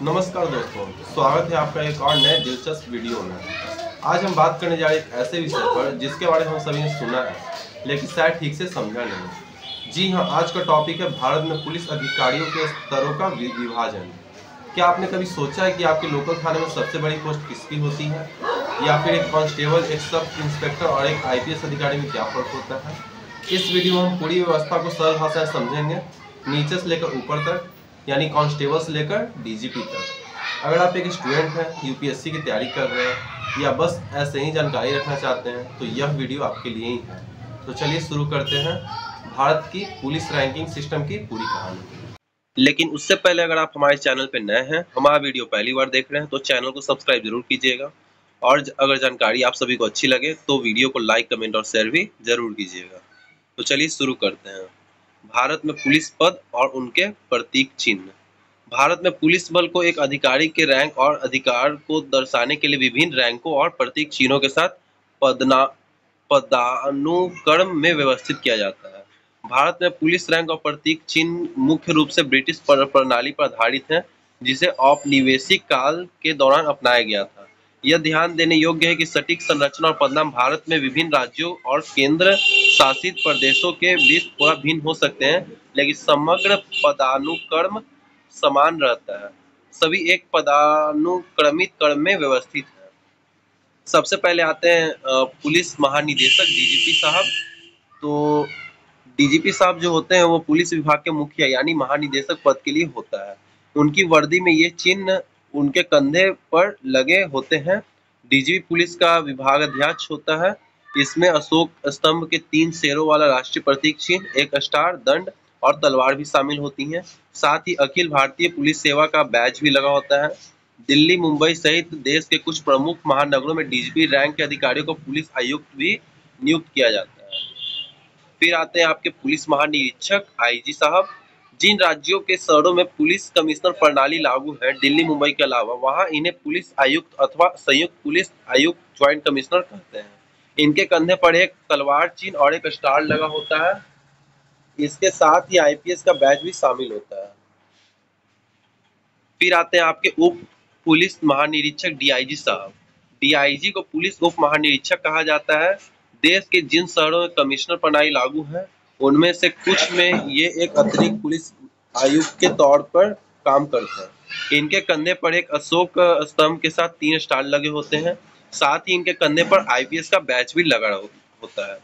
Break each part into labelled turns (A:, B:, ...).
A: नमस्कार दोस्तों, स्वागत है आपका एक और नए दिलचस्प वीडियो में। आज हम बात करने जा रहे हैं एक ऐसे विषय पर जिसके बारे में हम सभी ने सुना है लेकिन शायद ठीक से समझा नहीं। जी हाँ, आज का टॉपिक है भारत में पुलिस अधिकारियों के स्तरों का विभाजन। क्या आपने कभी सोचा है कि आपके लोकल थाने में सबसे बड़ी पोस्ट किसकी होती है, या फिर एक कांस्टेबल, एक सब इंस्पेक्टर और एक IPS अधिकारी में क्या फर्क होता है? इस वीडियो में हम पूरी व्यवस्था को सरल भाषा में समझेंगे, नीचे से लेकर ऊपर तक, यानी कांस्टेबल से लेकर DGP तक। अगर आप एक स्टूडेंट हैं, UPSC की तैयारी कर रहे हैं या बस ऐसे ही जानकारी रखना चाहते हैं तो यह वीडियो आपके लिए ही है। तो चलिए शुरू करते हैं भारत की पुलिस रैंकिंग सिस्टम की पूरी कहानी। लेकिन उससे पहले अगर आप हमारे चैनल पर नए हैं, हमारा वीडियो पहली बार देख रहे हैं, तो चैनल को सब्सक्राइब जरूर कीजिएगा और अगर जानकारी आप सभी को अच्छी लगे तो वीडियो को लाइक, कमेंट और शेयर भी जरूर कीजिएगा। तो चलिए शुरू करते हैं। भारत में पुलिस पद और उनके प्रतीक चिन्ह। भारत में पुलिस बल को एक अधिकारी के रैंक और अधिकार को दर्शाने के लिए विभिन्न रैंकों और प्रतीक चिन्हों के साथ पदानुक्रम में व्यवस्थित किया जाता है। भारत में पुलिस रैंक और प्रतीक चिन्ह मुख्य रूप से ब्रिटिश प्रणाली पर आधारित है, जिसे औपनिवेशिक काल के दौरान अपनाया गया था। यह ध्यान देने योग्य है कि सटीक संरचना और पदनाम भारत में विभिन्न राज्यों और केंद्र शासित प्रदेशों के बीच थोड़ा भिन्न हो सकते हैं, लेकिन समग्र पदानुक्रम समान रहता है। सभी एक पदानुक्रमित क्रम में व्यवस्थित है। सबसे पहले आते हैं पुलिस महानिदेशक DGP साहब। तो DGP साहब जो होते हैं वो पुलिस विभाग के मुखिया यानी महानिदेशक पद के लिए होता है। उनकी वर्दी में ये चिन्ह उनके कंधे पर लगे होते हैं। DGP पुलिस का विभागाध्यक्ष होता है। इसमें अशोक स्तंभ के 3 शेरों वाला राष्ट्रीय प्रतीक चिन्ह, एक स्टार, दंड और तलवार भी शामिल होती हैं। साथ ही अखिल भारतीय पुलिस सेवा का बैज भी लगा होता है। दिल्ली, मुंबई सहित देश के कुछ प्रमुख महानगरों में DGP रैंक के अधिकारियों को पुलिस आयुक्त भी नियुक्त किया जाता है। फिर आते हैं आपके पुलिस महानिरीक्षक IG साहब। जिन राज्यों के शहरों में पुलिस कमिश्नर प्रणाली लागू है, दिल्ली, मुंबई के अलावा, वहां इन्हें पुलिस आयुक्त अथवा संयुक्त पुलिस आयुक्त, ज्वाइंट कमिश्नर कहते हैं। इनके कंधे पर एक तलवार चिन्ह और एक स्टार लगा होता है। इसके साथ ही IPS का बैज भी शामिल होता है। फिर आते हैं आपके उप पुलिस महानिरीक्षक DIG साहब। DIG को पुलिस उप महानिरीक्षक कहा जाता है। देश के जिन शहरों में कमिश्नर प्रणाली लागू है, उनमें से कुछ में ये एक अतिरिक्त पुलिस आयुक्त के तौर पर काम करते हैं। इनके कंधे पर एक अशोक स्तंभ के साथ 3 स्टार लगे होते हैं। साथ ही इनके कंधे पर IPS का बैच भी लगा होता है।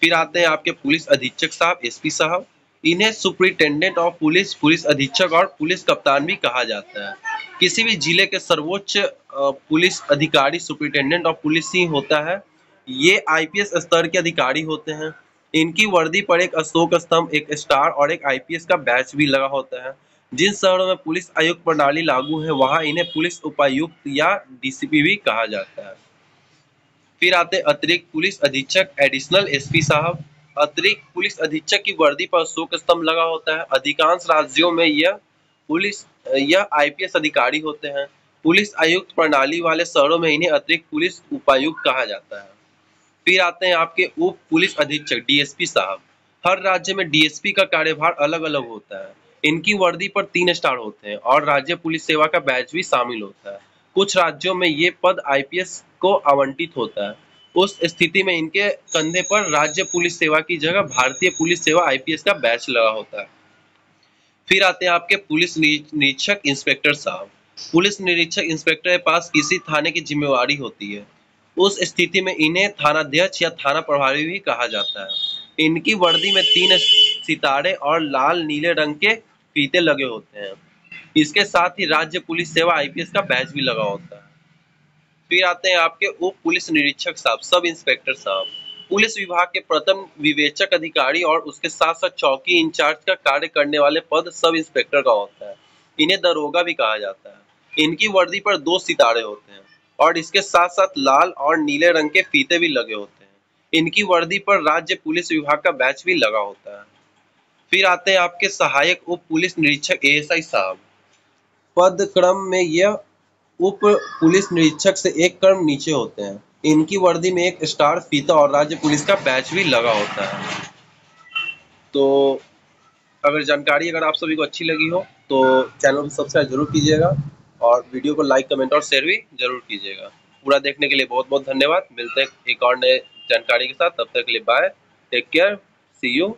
A: फिर आते हैं आपके पुलिस अधीक्षक साहब, SP साहब। इन्हें सुपरिटेंडेंट ऑफ पुलिस, पुलिस अधीक्षक और पुलिस कप्तान भी कहा जाता है। किसी भी जिले के सर्वोच्च पुलिस अधिकारी सुपरिटेंडेंट ऑफ पुलिस ही होता है। ये IPS स्तर के अधिकारी होते हैं। इनकी वर्दी पर एक अशोक स्तंभ, एक स्टार और एक IPS का बैच भी लगा होता है। जिन शहरों में पुलिस आयुक्त प्रणाली लागू है, वहां इन्हें पुलिस उपायुक्त या DCP भी कहा जाता है। फिर आते अतिरिक्त पुलिस अधीक्षक, एडिशनल SP साहब। अतिरिक्त पुलिस अधीक्षक की वर्दी पर अशोक स्तंभ लगा होता है। अधिकांश राज्यों में यह IPS अधिकारी होते हैं। पुलिस आयुक्त प्रणाली वाले शहरों में इन्हें अतिरिक्त पुलिस उपायुक्त कहा जाता है। फिर आते हैं आपके उप पुलिस अधीक्षक, DSP साहब। हर राज्य में DSP का कार्यभार अलग अलग होता है। इनकी वर्दी पर 3 स्टार होते हैं और राज्य पुलिस सेवा का बैच भी शामिल होता है। कुछ राज्यों में ये पद IPS को आवंटित होता है। उस स्थिति में इनके कंधे पर राज्य पुलिस सेवा की जगह भारतीय पुलिस सेवा IPS का बैच लगा होता है। फिर आते हैं आपके पुलिस निरीक्षक, इंस्पेक्टर साहब। पुलिस निरीक्षक इंस्पेक्टर के पास किसी थाने की जिम्मेवारी होती है। उस स्थिति में इन्हें थानाध्यक्ष या थाना प्रभारी भी कहा जाता है। इनकी वर्दी में 3 सितारे और लाल नीले रंग के फीते लगे होते हैं। इसके साथ ही राज्य पुलिस सेवा IPS का बैच भी लगा होता है। फिर आते हैं आपके उप पुलिस निरीक्षक साहब, सब इंस्पेक्टर साहब। पुलिस विभाग के प्रथम विवेचक अधिकारी और उसके साथ साथ चौकी इंचार्ज का कार्य करने वाले पद सब इंस्पेक्टर का होता है। इन्हें दरोगा भी कहा जाता है। इनकी वर्दी पर 2 सितारे होते हैं और इसके साथ साथ लाल और नीले रंग के फीते भी लगे होते हैं। इनकी वर्दी पर राज्य पुलिस विभाग का बैच भी लगा होता है। फिर आते हैं आपके सहायक उप पुलिस निरीक्षक, ASI साहब। पद क्रम में यह उप पुलिस निरीक्षक से एक क्रम नीचे होते हैं। इनकी वर्दी में एक स्टार, फीता और राज्य पुलिस का बैच भी लगा होता है। तो अगर जानकारी आप सभी को अच्छी लगी हो तो चैनल को सब्सक्राइब जरूर कीजिएगा और वीडियो को लाइक, कमेंट और शेयर भी जरूर कीजिएगा। पूरा देखने के लिए बहुत बहुत धन्यवाद। मिलते हैं एक और नए जानकारी के साथ, तब तक के लिए bye, take care, see you.